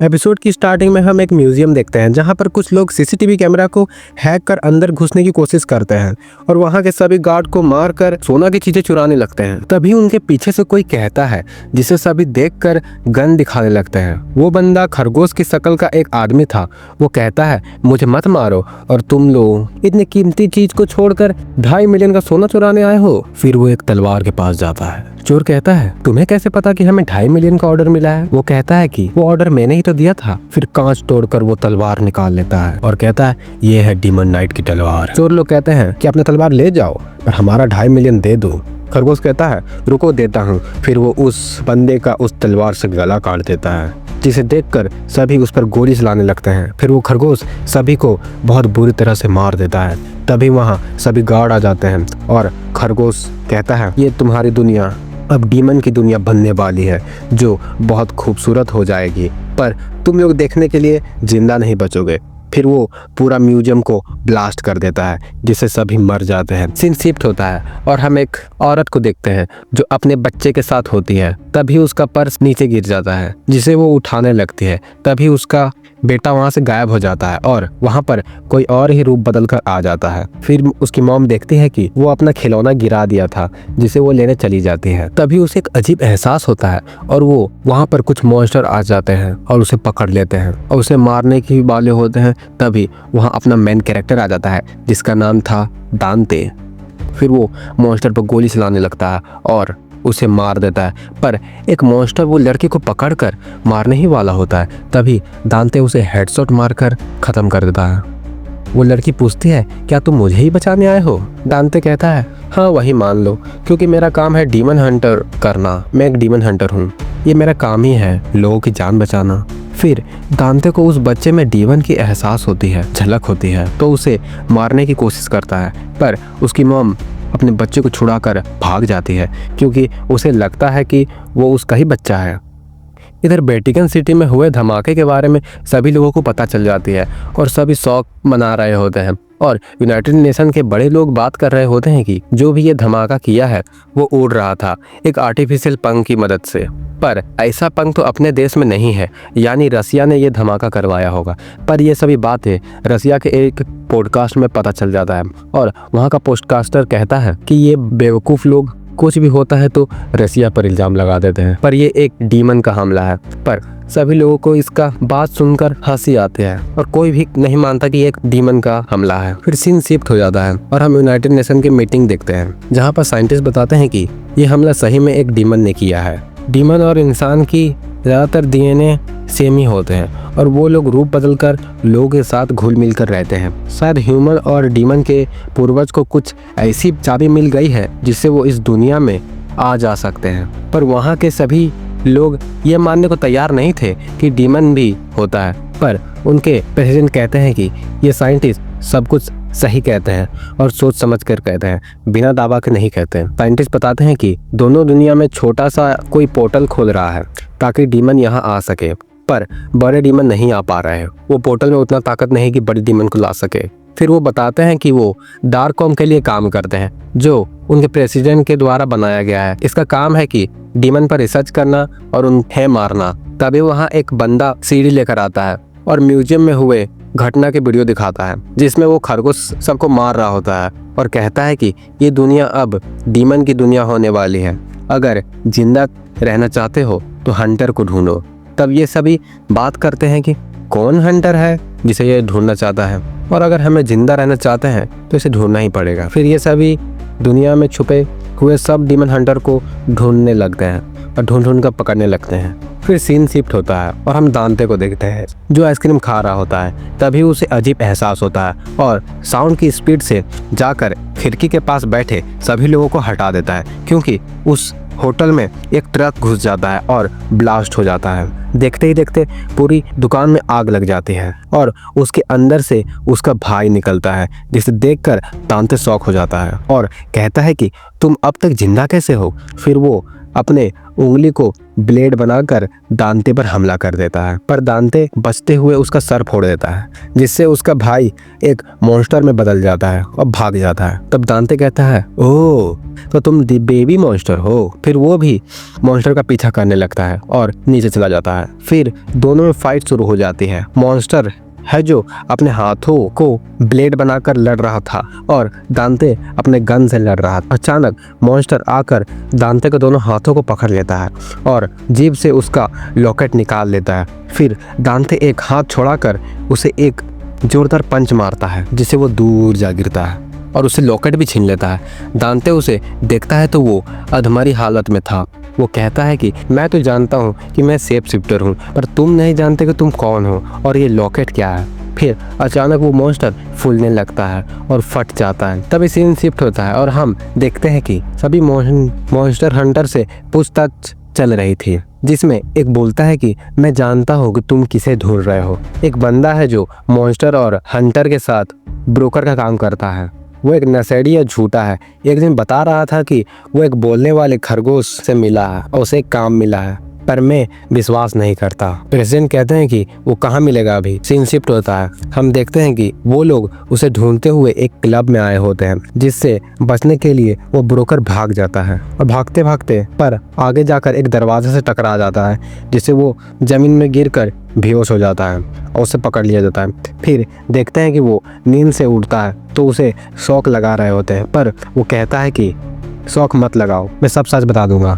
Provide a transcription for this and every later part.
Episode की starting में हम एक म्यूजियम देखते हैं जहां पर कुछ लोग सीसीटीवी कैमरा को हैक कर अंदर घुसने की कोशिश करते हैं और वहां के सभी गार्ड को मारकर सोना की चीजें चुराने लगते हैं। तभी उनके पीछे से कोई कहता है जिसे सभी देखकर गन दिखाने लगते हैं। वो बंदा खरगोश की शक्ल का एक आदमी था। वो कहता है, मुझे मत मारो और तुम लोग इतनी कीमती चीज को छोड़कर 2.5 मिलियन का सोना चुराने आए हो। फिर वो एक तलवार के पास जाता है। चोर कहता है, तुम्हें कैसे पता कि हमें 2.5 मिलियन का ऑर्डर मिला है? वो कहता है कि वो ऑर्डर मैंने ही तो दिया था। फिर कांच तोड़कर वो तलवार निकाल लेता है और कहता है, ये है डीमन नाइट की तलवार। चोर लोग कहते हैं कि अपनी तलवार ले जाओ पर हमारा 2.5 मिलियन दे दो। खरगोश कहता है, रुको देता हूँ। फिर वो उस बंदे का उस तलवार से गला काट देता है, जिसे देखकर सभी उस पर गोली चलाने लगते हैं। फिर वो खरगोश सभी को बहुत बुरी तरह से मार देता है। तभी वहाँ सभी गार्ड आ जाते हैं और खरगोश कहता है, ये तुम्हारी दुनिया अब डीमन की दुनिया बनने वाली है जो बहुत खूबसूरत हो जाएगी, पर तुम लोग देखने के लिए जिंदा नहीं बचोगे। फिर वो पूरा म्यूजियम को ब्लास्ट कर देता है जिससे सभी मर जाते हैं। सीन शिफ्ट होता है और हम एक औरत को देखते हैं जो अपने बच्चे के साथ होती है। तभी उसका पर्स नीचे गिर जाता है जिसे वो उठाने लगती है। तभी उसका बेटा वहाँ से गायब हो जाता है और वहाँ पर कोई और ही रूप बदल कर आ जाता है। फिर उसकी मॉम देखती है कि वो अपना खिलौना गिरा दिया था जिसे वो लेने चली जाती है। तभी उसे एक अजीब एहसास होता है और वो वहाँ पर कुछ मॉन्स्टर आ जाते हैं और उसे पकड़ लेते हैं और उसे मारने की वाले होते हैं। तभी वहाँ अपना मेन कैरेक्टर आ जाता है जिसका नाम था दांते। फिर वो मॉन्स्टर पर गोली चलाने लगता है और उसे मार देता है, पर एक मॉन्स्टर वो लड़की को पकड़कर मारने ही वाला होता है। तभी दांते उसे हेडशॉट मारकर खत्म कर देता है। वो लड़की पूछती है, क्या तुम मुझे ही बचाने आए हो? दांते कहता है, हाँ वही मान लो, क्योंकि मेरा काम है डीमन हंटर करना। मैं एक डीमन हंटर हूँ, ये मेरा काम ही है लोगों की जान बचाना। फिर दांते को उस बच्चे में डीमन की एहसास होती है, झलक होती है, तो उसे मारने की कोशिश करता है, पर उसकी मॉम अपने बच्चे को छुड़ाकर भाग जाती है क्योंकि उसे लगता है कि वो उसका ही बच्चा है। इधर वेटिकन सिटी में हुए धमाके के बारे में सभी लोगों को पता चल जाती है और सभी शौक मना रहे होते हैं और यूनाइटेड नेशन के बड़े लोग बात कर रहे होते हैं कि जो भी ये धमाका किया है वो उड़ रहा था एक आर्टिफिशियल पंख की मदद से, पर ऐसा पंख तो अपने देश में नहीं है, यानी रसिया ने ये धमाका करवाया होगा। पर ये सभी बातें रसिया के एक पॉडकास्ट में पता चल जाता है और वहाँ का पॉडकास्टर कहता है कि ये बेवकूफ़ लोग कुछ भी होता है तो रसिया पर इल्जाम लगा देते हैं, पर ये एक डीमन का हमला है। पर सभी लोगों को इसका बात सुनकर हंसी आती है और कोई भी नहीं मानता कि एक डीमन का हमला है। फिर सीन शिफ्ट हो जाता है और हम यूनाइटेड नेशन की मीटिंग देखते हैं जहाँ पर साइंटिस्ट बताते हैं कि ये हमला सही में एक डीमन ने किया है। डीमन और इंसान की ज़्यादातर डीएनए सेम ही होते हैं और वो लोग रूप बदलकर लोगों के साथ घुल मिल कर रहते हैं। शायद ह्यूमन और डीमन के पूर्वज को कुछ ऐसी चाबी मिल गई है जिससे वो इस दुनिया में आ जा सकते हैं, पर वहाँ के सभी लोग ये मानने को तैयार नहीं थे कि डीमन भी होता है। पर उनके प्रेसिडेंट कहते हैं कि ये साइंटिस्ट सब कुछ सही कहते हैं और सोच समझ कर कहते हैं, बिना दावा के नहीं कहते हैं। साइंटिस्ट बताते हैं कि दोनों दुनिया में छोटा सा कोई पोर्टल खोल रहा है ताकि डीमन यहाँ आ सके, पर बड़े डीमन नहीं आ पा रहे हैं। वो पोर्टल में उतना ताकत नहीं कि बड़े डीमन को ला सके। फिर वो बताते हैं कि वो डार्क कॉम के लिए काम करते हैं जो उनके प्रेसिडेंट के द्वारा बनाया गया है। इसका काम है कि डीमन पर रिसर्च करना और उन्हें मारना। तभी वहाँ एक बंदा सीढ़ी लेकर आता है और म्यूजियम में हुए घटना के वीडियो दिखाता है जिसमें वो खरगोश सबको मार रहा होता है और कहता है कि ये दुनिया अब डीमन की दुनिया होने वाली है। अगर जिंदा रहना चाहते हो तो हंटर को ढूंढो। तब ये सभी बात करते हैं कि कौन हंटर है जिसे ये ढूंढना चाहता है, और अगर हमें जिंदा रहना चाहते हैं तो इसे ढूंढना ही पड़ेगा। फिर ये सभी दुनिया में छुपे हुए सब डीमन हंटर को ढूंढने लगते हैं और ढूंढ कर पकड़ने लगते हैं। फिर सीन शिफ्ट होता है और हम दांते को देखते हैं जो आइसक्रीम खा रहा होता है। तभी उसे अजीब एहसास होता है और साउंड की स्पीड से जाकर खिड़की के पास बैठे सभी लोगों को हटा देता है क्योंकि उस होटल में एक ट्रक घुस जाता है और ब्लास्ट हो जाता है। देखते ही देखते पूरी दुकान में आग लग जाती है और उसके अंदर से उसका भाई निकलता है जिसे देखकर दांते शॉक हो जाता है और कहता है कि तुम अब तक जिंदा कैसे हो। फिर वो अपने उंगली को ब्लेड बनाकर दांते पर हमला कर देता है, पर दांते बचते हुए उसका सर फोड़ देता है, जिससे उसका भाई एक मॉन्स्टर में बदल जाता है और भाग जाता है। तब दांते कहता है, ओह तो तुम बेबी मॉन्स्टर हो। फिर वो भी मॉन्स्टर का पीछा करने लगता है और नीचे चला जाता है। फिर दोनों में फाइट शुरू हो जाती है। मॉन्स्टर है जो अपने हाथों को ब्लेड बनाकर लड़ रहा था और दांते अपने गन से लड़ रहा था। अचानक मॉन्स्टर आकर दांते के दोनों हाथों को पकड़ लेता है और जीभ से उसका लॉकेट निकाल लेता है। फिर दांते एक हाथ छोड़ाकर उसे एक जोरदार पंच मारता है, जिससे वो दूर जा गिरता है और उसे लॉकेट भी छीन लेता है। दांते उसे देखता है तो वो अधमरी हालत में था। वो कहता है कि मैं तो जानता हूँ कि मैं सेफ शिफ्टर हूँ, पर तुम नहीं जानते कि तुम कौन हो और ये लॉकेट क्या है। फिर अचानक वो मॉन्स्टर फूलने लगता है और फट जाता है। तभी सीन शिफ्ट होता है और हम देखते हैं कि सभी मॉन्स्टर हंटर से पूछताछ चल रही थी, जिसमें एक बोलता है कि मैं जानता हूँ कि तुम किसे ढूंढ रहे हो। एक बंदा है जो मॉन्स्टर और हंटर के साथ ब्रोकर का काम करता है। वो एक नशेड़ी या झूठा है। एक दिन बता रहा था कि वो एक बोलने वाले खरगोश से मिला है और उसे एक काम मिला है, पर मैं विश्वास नहीं करता। प्रेसिडेंट कहते हैं कि वो कहाँ मिलेगा। अभी सीन शिफ्ट होता है। हम देखते हैं कि वो लोग उसे ढूंढते हुए एक क्लब में आए होते हैं, जिससे बचने के लिए वो ब्रोकर भाग जाता है और भागते भागते पर आगे जाकर एक दरवाजे से टकरा जाता है, जिससे वो जमीन में गिरकर बेहोश हो जाता है और उसे पकड़ लिया जाता है। फिर देखते हैं कि वो नींद से उठता है तो उसे शॉक लगा रहे होते हैं, पर वो कहता है कि शॉक मत लगाओ, मैं सब सच बता दूंगा।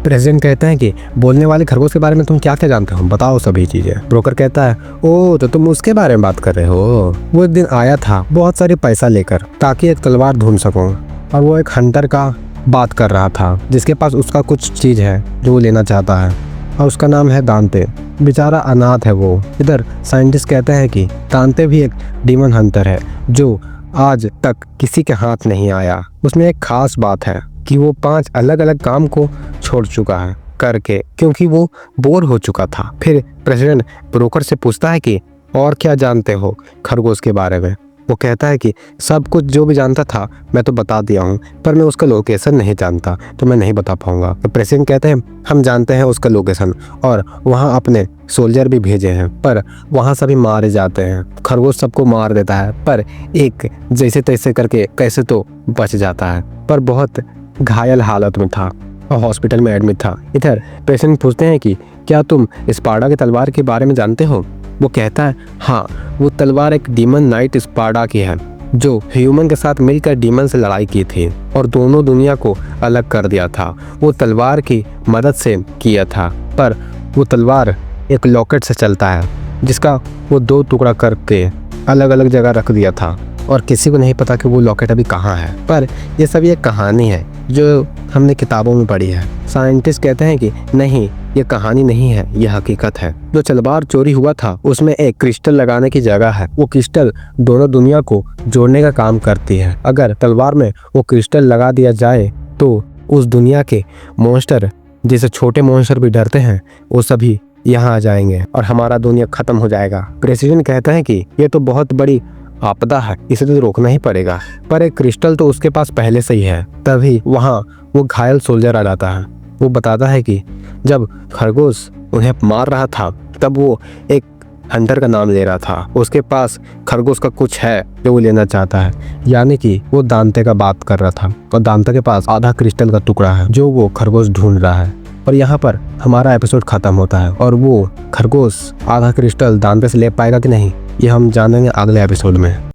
प्रेसिडेंट कहते हैं कि बोलने वाले खरगोश के बारे में तुम क्या क्या जानते हो, बताओ सभी चीजें। ब्रोकर कहता है, ओ तो तुम उसके बारे में बात कर रहे हो। वो एक दिन आया था बहुत सारे पैसा लेकर, ताकि एक तलवार ढूंढ सकूं, और वो एक हंटर का बात कर रहा था जिसके पास उसका कुछ चीज है जो वो लेना चाहता है, और उसका नाम है दांते। बेचारा अनाथ है वो। इधर साइंटिस्ट कहते हैं कि दांते भी एक डीमन हंटर है जो आज तक किसी के हाथ नहीं आया। उसमें एक खास बात है कि वो 5 अलग अलग काम को छोड़ चुका है करके, क्योंकि वो बोर हो चुका था। फिर प्रेसिडेंट ब्रोकर से पूछता है कि और क्या जानते हो खरगोश के बारे में। वो कहता है कि सब कुछ जो भी जानता था मैं तो बता दिया हूँ, पर मैं उसका लोकेशन नहीं जानता तो मैं नहीं बता पाऊंगा। तो प्रेसिडेंट कहते हैं, हम जानते हैं उसका लोकेशन और वहाँ अपने सोल्जर भी भेजे हैं, पर वहाँ सभी मारे जाते हैं। खरगोश सबको मार देता है, पर एक जैसे तैसे करके कैसे तो बच जाता है, पर बहुत घायल हालत में था और हॉस्पिटल में एडमिट था। इधर पेशेंट पूछते हैं कि क्या तुम स्पार्टा की तलवार के बारे में जानते हो। वो कहता है, हाँ वो तलवार एक डीमन नाइट स्पार्टा की है जो ह्यूमन के साथ मिलकर डीमन से लड़ाई की थी और दोनों दुनिया को अलग कर दिया था। वो तलवार की मदद से किया था, पर वो तलवार एक लॉकेट से चलता है जिसका वो 2 टुकड़ा करके अलग अलग जगह रख दिया था और किसी को नहीं पता कि वो लॉकेट अभी कहाँ है। पर ये सब एक कहानी है जो हमने किताबों में पढ़ी है। साइंटिस्ट कहते हैं कि नहीं, ये कहानी नहीं है, ये हकीकत है। जो तलवार चोरी हुआ था उसमें एक क्रिस्टल लगाने की जगह है। वो क्रिस्टल दोनों दुनिया को जोड़ने का काम करती है। अगर तलवार में वो क्रिस्टल लगा दिया जाए तो उस दुनिया के मॉन्स्टर, जिसे छोटे मॉन्स्टर भी डरते हैं, वो सभी यहाँ आ जाएंगे और हमारा दुनिया खत्म हो जाएगा। प्रेसिडेंट कहता है कि ये तो बहुत बड़ी आपदा है, इसे तो रोकना ही पड़ेगा, पर एक क्रिस्टल तो उसके पास पहले से ही है। तभी वहाँ वो घायल सोल्जर आ जाता है। वो बताता है कि जब खरगोश उन्हें मार रहा था तब वो एक हंटर का नाम ले रहा था। उसके पास खरगोश का कुछ है जो वो लेना चाहता है, यानी कि वो दांते का बात कर रहा था और दांते के पास आधा क्रिस्टल का टुकड़ा है जो वो खरगोश ढूंढ रहा है। और यहाँ पर हमारा एपिसोड खत्म होता है और वो खरगोश आधा क्रिस्टल दांते से ले पाएगा कि नहीं, ये हम जानेंगे अगले एपिसोड में।